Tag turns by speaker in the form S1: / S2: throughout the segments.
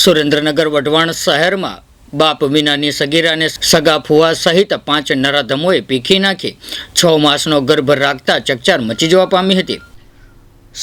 S1: સુરેન્દ્રનગર વઢવાણ શહેરમાં બાપ વિનાની સગીરાને સગા ફુવા સહિત 5 નરાધમોએ પીખી નાખી 6 માસનો ગર્ભ રાખતા ચકચાર મચી જવા પામી હતી।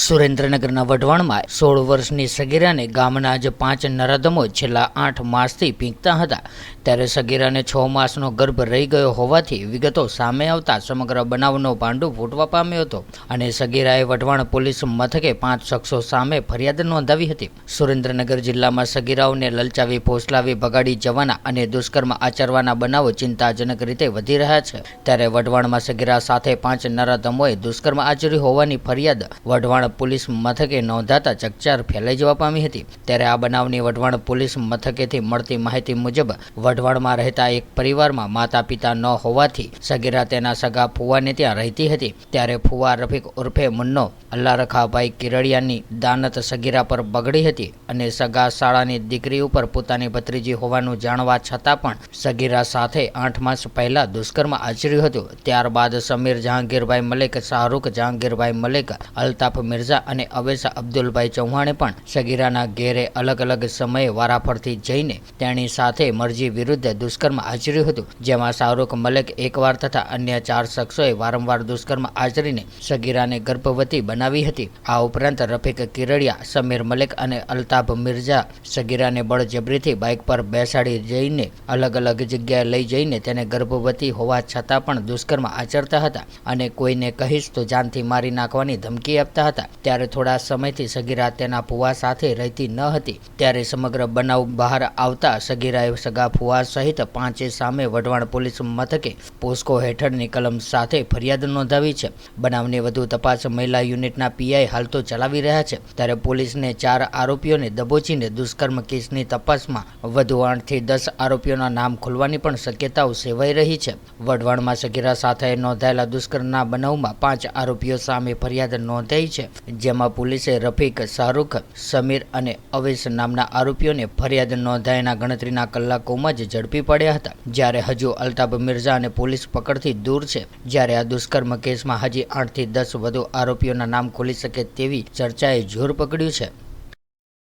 S1: સુરેન્દ્રનગરના વઢવાણમાં 16 વર્ષની સગીરાને ગામના જ 5 નરાધમો છેલ્લા 8 માસથી પીંખતા હતા, ત્યારે સગીરાને 6 માસનો ગર્ભ રહી ગયો હોવાથી વિગતો સામે આવતા સમગ્ર બનાવનો ભાંડો ફૂટવા પામ્યો હતો અને સગીરાએ વઢવાણ પોલીસ મથકે 5 શખ્સો સામે ફરિયાદ નોંધાવી હતી। સુરેન્દ્રનગર જિલ્લામાં સગીરાઓને લલચાવી, ફોસલાવી, ભગાડી જવાના અને દુષ્કર્મ આચરવાના બનાવો ચિંતાજનક રીતે વધી રહ્યા છે, ત્યારે વઢવાણમાં સગીરા સાથે 5 નરાધમોએ દુષ્કર્મ આચર્યું હોવાની ફરિયાદ વઢવાણ પોલીસ મથકે નોંધાતા ચકચાર ફેલાઈ જવા પામી હતી। ત્યારે આ બનાવની વઢવાણ પોલીસ મથકેથી મળતી માહિતી મુજબ વઢવાણમાં રહેતા એક પરિવારમાં માતા પિતા ન હોવાથી સગીરા તેના સગા ફુવાને ત્યાં રહેતી હતી, ત્યારે ફુવા રફીક ઉર્ફે મુન્નો અલ્લારખાભાઈ કિરડિયાની દાનત સગીરા પર બગડી હતી અને સગા શાળાની દીકરી ઉપર પોતાની ભત્રીજી હોવાનું જાણવા છતાં પણ સગીરા સાથે 8 માસ પહેલા દુષ્કર્મ આચર્યું હતું। ત્યારબાદ સમીર જહાંગીરભાઈ મલિક, શાહરૂખ જહાંગીરભાઈ મલિક, અલ્તાફ મિર્ઝા અને અવેશ અબ્દુલભાઈ ચૌહાણે પણ સગીરાના ઘેરે અલગ અલગ સમયે વારાફરતી જઈને તેની સાથે મરજી વિરુદ્ધ દુષ્કર્મ આચર્યું હતું, જેમાં શાહરૂખ મલિક એકવાર તથા અન્ય 4 શખ્સોએ વારંવાર દુષ્કર્મ આચરીને સગીરાને ગર્ભવતી બનાવી હતી। આ ઉપરાંત રફીક કિરડિયા, સમીર મલિક અને અલ્તાફ મિર્ઝા સગીરાને બળજબરીથી બાઇક પર બેસાડી જઈને અલગ અલગ જગ્યાએ લઈ જઈને તેને ગર્ભવતી હોવા છતાં પણ દુષ્કર્મ આચરતા હતા અને કોઈને કહીશ તો જાનથી મારી નાખવાની ધમકી આપતા હતા। ત્યારે થોડા સમયથી સગીરા તેના ફુવા સાથે રહેતી ન હતી, ત્યારે સમગ્ર બનાવ બહાર આવતા સગીરાએ સગા ફુવા સહિત 5 સામે વઢવાણ પોલીસ મથકે પોસ્કો હેઠળની કલમ સાથે ફરિયાદ નોંધાવી છે। બનાવની વધુ તપાસ મહિલા યુનિટના પીઆઈ હાલ તો ચલાવી રહ્યા છે, ત્યારે પોલીસને 4 આરોપીઓને દબોચીને દુષ્કર્મ કેસની તપાસમાં વધુ 8 થી 10 આરોપીઓના નામ ખુલવાની પણ શક્યતાઓ સેવાઈ રહી છે। વઢવાણમાં સગીરા સાથે નોંધાયેલા દુષ્કર્મના બનાવમાં 5 આરોપીઓ સામે ફરિયાદ નોંધાઈ છે, જેમાં પોલીસે રફીક, શાહરૂખ, સમીર અને અવેશ નામના આરોપીઓને ફરિયાદ નોંધાયાના ગણતરીના કલાકોમાં જ ઝડપી પડ્યા હતા, જ્યારે હજુ અલ્તાફ મિર્ઝા અને પોલીસ પકડથી દૂર છે। જ્યારે આ દુષ્કર્મ કેસમાં હજી 8 થી 10 વધુ આરોપીઓના નામ ખુલી શકે તેવી ચર્ચાએ જોર પકડ્યું છે।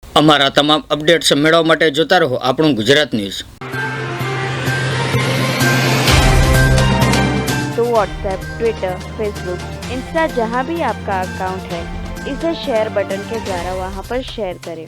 S1: અમારા તમામ અપડેટ્સ મેળવવા માટે જોતા રહો આપણું ગુજરાત ન્યૂઝ।
S2: तो व्हाट्सएप, ट्विटर, फेसबुक, इंस्टा जहाँ भी आपका अकाउंट है, इसे शेयर बटन के द्वारा वहाँ पर शेयर करें।